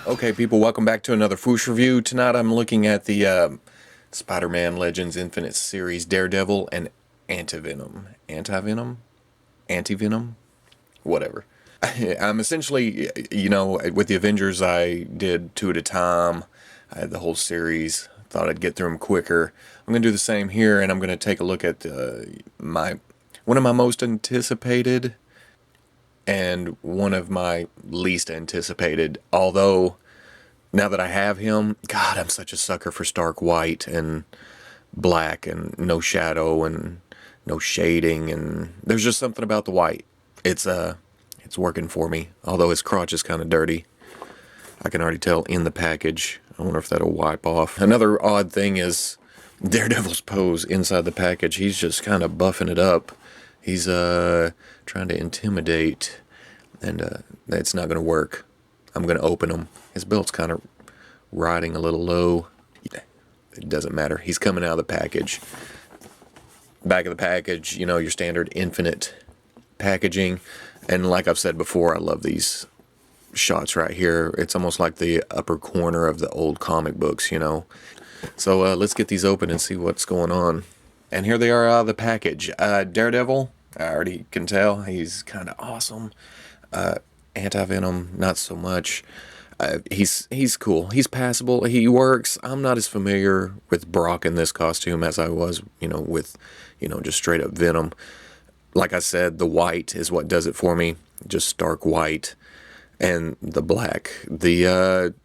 Okay, people, welcome back to another Fwoosh review. Tonight I'm looking at the Spider-Man Legends Infinite series, Daredevil and Anti-Venom. Anti-Venom? Whatever. I'm essentially, with the Avengers I did 2 at a time. I had the whole series. Thought I'd get through them quicker. I'm going to do the same here, and I'm going to take a look at one of my most anticipated and one of my least anticipated, although now that I have him, God, I'm such a sucker for stark white and black and no shadow and no shading, and there's just something about the white. It's working for me, although his crotch is kind of dirty. I can already tell in the package. I wonder if that'll wipe off. Another odd thing is Daredevil's pose inside the package. He's just kind of buffing it up. He's trying to intimidate, and that's not going to work. I'm going to open him. His belt's kind of riding a little low. Yeah, it doesn't matter. He's coming out of the package. Back of the package, your standard infinite packaging. And like I've said before, I love these shots right here. It's almost like the upper corner of the old comic books, So let's get these open and see what's going on. And here they are out of the package. Daredevil, I already can tell, he's kind of awesome. Anti-Venom, not so much. He's cool. He's passable. He works. I'm not as familiar with Brock in this costume as I was, with, just straight up Venom. Like I said, the white is what does it for me. Just stark white and the black. The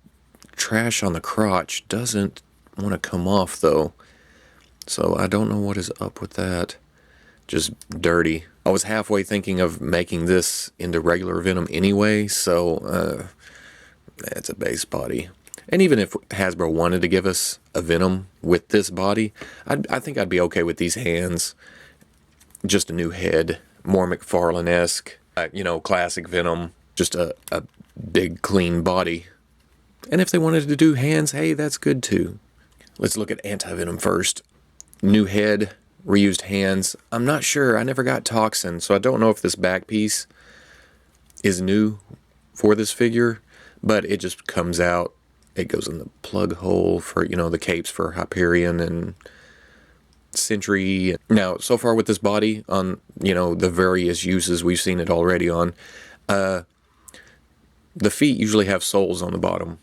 trash on the crotch doesn't want to come off, though. So I don't know what is up with that. Just dirty. I was halfway thinking of making this into regular Venom anyway, so it's a base body. And even if Hasbro wanted to give us a Venom with this body, I think I'd be okay with these hands. Just a new head, more McFarlane-esque, classic Venom, just a big clean body. And if they wanted to do hands, hey, that's good too. Let's look at Anti-Venom first. New head, reused hands. I'm not sure. I never got Toxin, so I don't know if this back piece is new for this figure, but it just comes out. It goes in the plug hole for, the capes for Hyperion and Sentry. Now, so far with this body on, the various uses we've seen it already on, the feet usually have soles on the bottom.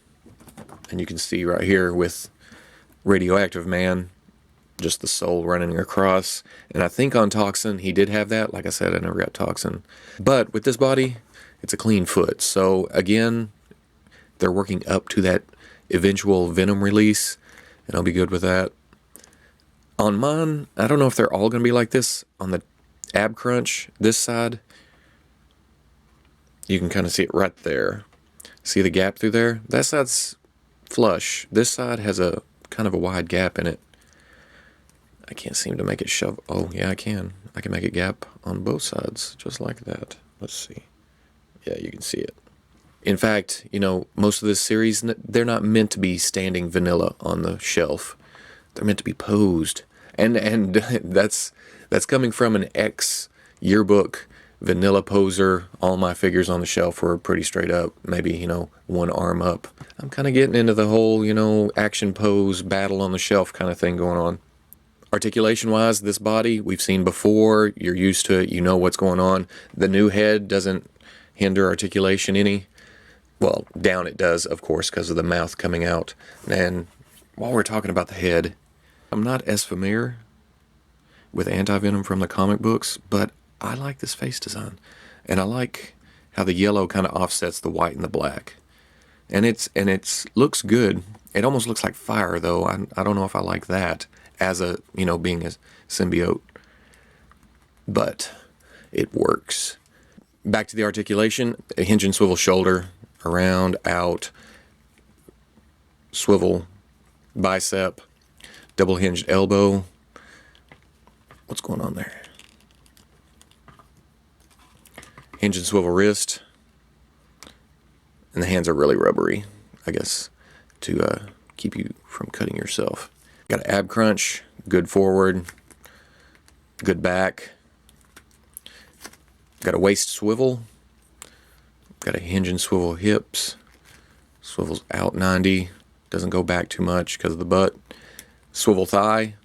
And you can see right here with Radioactive Man, just the sole running across. And I think on Toxin, he did have that. Like I said, I never got Toxin. But with this body, it's a clean foot. So again, they're working up to that eventual Venom release, and I'll be good with that. On mine, I don't know if they're all going to be like this. On the ab crunch, this side, you can kind of see it right there. See the gap through there? That side's flush. This side has a kind of a wide gap in it. I can't seem to make it shove. Oh, yeah, I can. I can make a gap on both sides, just like that. Let's see. Yeah, you can see it. In fact, most of this series, they're not meant to be standing vanilla on the shelf. They're meant to be posed. And that's coming from an ex-yearbook vanilla poser. All my figures on the shelf were pretty straight up, maybe, one arm up. I'm kind of getting into the whole, action pose, battle on the shelf kind of thing going on. Articulation-wise, this body, we've seen before. You're used to it. You know what's going on. The new head doesn't hinder articulation any. Well, down it does, of course, because of the mouth coming out. And while we're talking about the head, I'm not as familiar with Anti-Venom from the comic books, but I like this face design. And I like how the yellow kind of offsets the white and the black. And it's looks good. It almost looks like fire, though. I don't know if I like that as a, being a symbiote. But it works. Back to the articulation. A hinge and swivel shoulder. Around, out, swivel, bicep, double hinged elbow. What's going on there? Hinge and swivel wrist. And the hands are really rubbery, I guess, to keep you from cutting yourself. Got an ab crunch, good forward, good back. Got a waist swivel. Got a hinge and swivel hips. Swivels out 90. Doesn't go back too much because of the butt. Swivel thigh.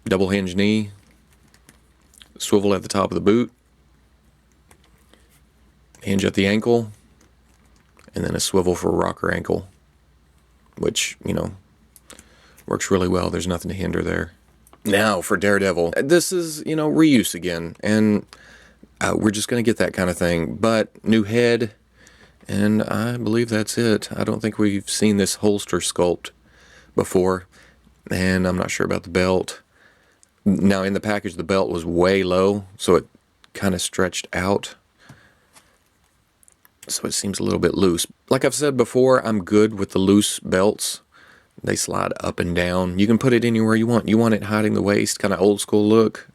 Double hinge knee. Swivel at the top of the boot. Hinge at the ankle. And then a swivel for a rocker ankle. Which, you know, works really well. There's nothing to hinder there. Now for Daredevil. This is, you know, reuse again. And we're just going to get that kind of thing. But new head. And I believe that's it. I don't think we've seen this holster sculpt before. And I'm not sure about the belt. Now in the package the belt was way low, so it kind of stretched out. So it seems a little bit loose. Like I've said before, I'm good with the loose belts. They slide up and down. You can put it anywhere you want. You want it hiding the waist, kind of old school look,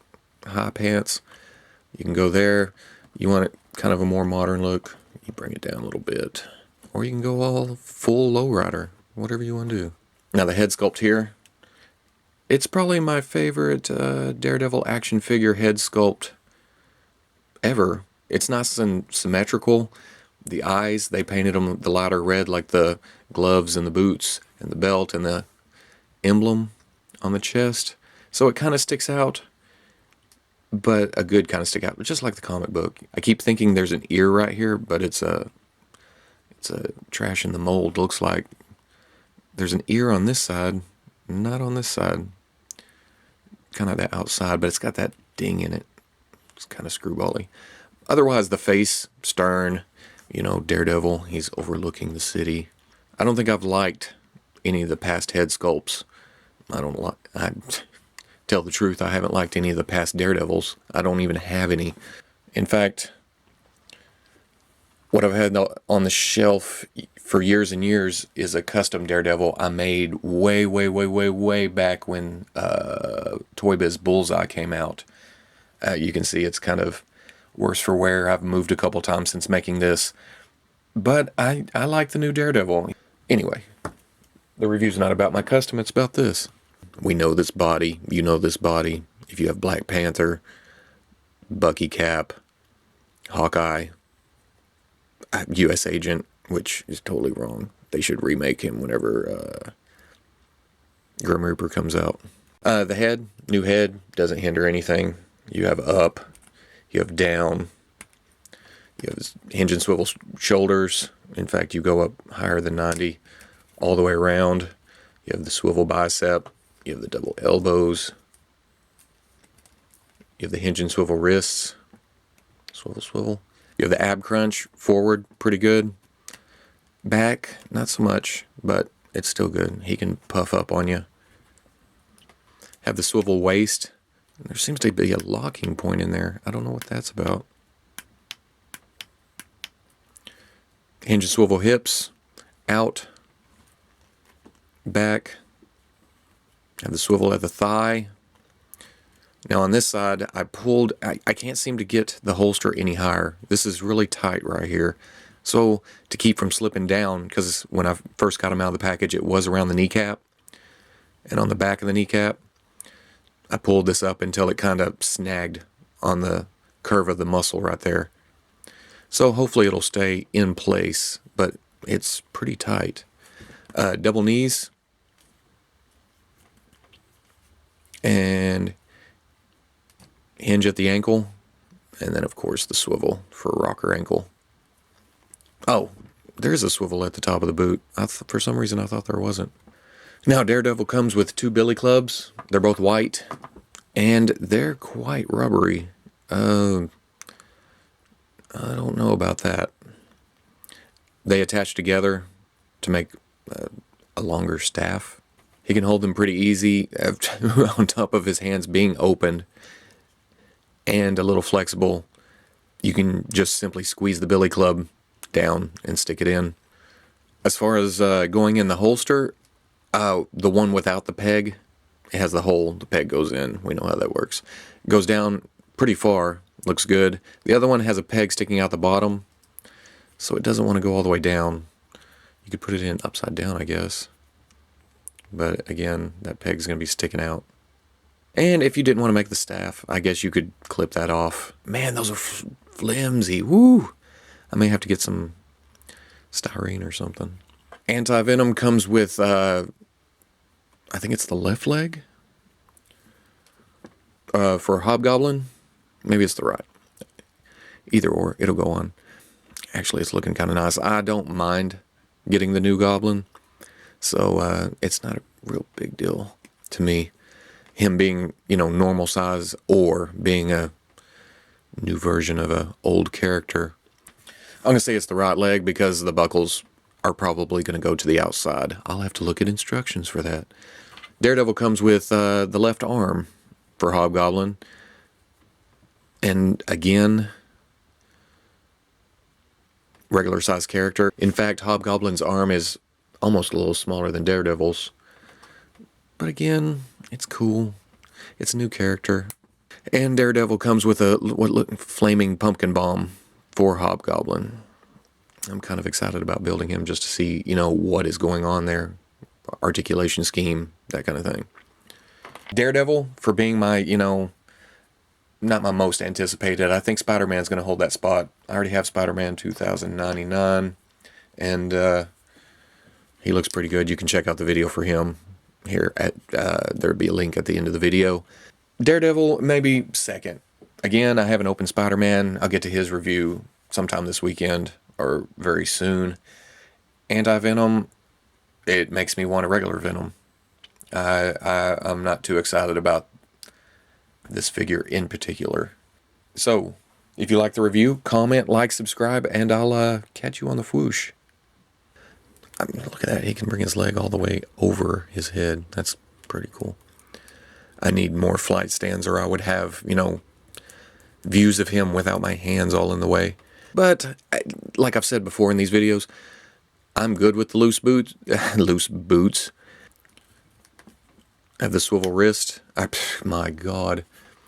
high pants. You can go there. You want it kind of a more modern look. You bring it down a little bit. Or you can go all full lowrider, whatever you want to do. Now the head sculpt here. It's probably my favorite Daredevil action figure head sculpt ever. It's nice and symmetrical. The eyes, they painted them the lighter red like the gloves and the boots and the belt and the emblem on the chest. So it kind of sticks out, but a good kind of stick out, just like the comic book. I keep thinking there's an ear right here, but it's a trash in the mold. Looks like there's an ear on this side, not on this side. Kind of the outside, but it's got that ding in it. It's kind of screwbally. Otherwise, the face, stern, you know, Daredevil, he's overlooking the city. I don't think I've liked any of the past head sculpts. I tell the truth, I haven't liked any of the past Daredevils. I don't even have any. In fact, what I've had on the shelf for years and years is a custom Daredevil I made way back when Toy Biz Bullseye came out. You can see it's kind of worse for wear. I've moved a couple times since making this. But I like the new Daredevil. Anyway, the review's not about my custom, it's about this. We know this body, you know this body. If you have Black Panther, Bucky Cap, Hawkeye, U.S. Agent, which is totally wrong. They should remake him whenever Grim Reaper comes out. The head, new head, doesn't hinder anything. You have up, you have down, you have hinge and swivel shoulders. In fact, you go up higher than 90 all the way around. You have the swivel bicep. You have the double elbows. You have the hinge and swivel wrists. Swivel. You have the ab crunch forward, pretty good. Back, not so much, but it's still good. He can puff up on you. Have the swivel waist. There seems to be a locking point in there. I don't know what that's about. Hinge and swivel hips. Out. Back. Have the swivel at the thigh. Now on this side, I can't seem to get the holster any higher. This is really tight right here. So to keep from slipping down, because when I first got them out of the package, it was around the kneecap. And on the back of the kneecap, I pulled this up until it kind of snagged on the curve of the muscle right there. So hopefully it'll stay in place, but it's pretty tight. Double knees. And hinge at the ankle. And then, of course, the swivel for a rocker ankle. Oh, there's a swivel at the top of the boot. For some reason, I thought there wasn't. Now, Daredevil comes with 2 billy clubs. They're both white. And they're quite rubbery. I don't know about that. They attach together to make a longer staff. He can hold them pretty easy on top of his hands being opened and a little flexible. You can just simply squeeze the billy club down and stick it in. As far as going in the holster, the one without the peg, it has the hole, the peg goes in. We know how that works. Goes down pretty far, looks good. The other one has a peg sticking out the bottom. so it doesn't want to go all the way down. You could put it in upside down, I guess. But again, that peg's going to be sticking out. And if you didn't want to make the staff, I guess you could clip that off. Man, those are flimsy. Woo! I may have to get some styrene or something. Anti-Venom comes with, I think it's the left leg for Hobgoblin. Maybe it's the right. Either or, it'll go on. Actually, it's looking kind of nice. I don't mind getting the new Goblin, so it's not a real big deal to me. Him being, you know, normal size or being a new version of a old character. I'm going to say it's the right leg because the buckles are probably going to go to the outside. I'll have to look at instructions for that. Daredevil comes with the left arm for Hobgoblin. And again, regular size character. In fact, Hobgoblin's arm is almost a little smaller than Daredevil's. But again, it's cool. It's a new character. And Daredevil comes with a flaming pumpkin bomb for Hobgoblin. I'm kind of excited about building him just to see, you know, what is going on there. Articulation scheme, that kind of thing. Daredevil, for being my, you know, not my most anticipated. I think Spider-Man's going to hold that spot. I already have Spider-Man 2099, and he looks pretty good. You can check out the video for him here. There'll be a link at the end of the video. Daredevil, maybe second. Again, I have an open Spider-Man. I'll get to his review sometime this weekend or very soon. Anti-Venom, it makes me want a regular Venom. I'm not too excited about this figure in particular. So, if you like the review, comment, like, subscribe, and I'll catch you on the Fwoosh. Look at that, he can bring his leg all the way over his head. That's pretty cool. I need more flight stands or I would have, you know, views of him without my hands all in the way. But, like I've said before in these videos, I'm good with the loose boots. Loose boots. I have the swivel wrist. My God.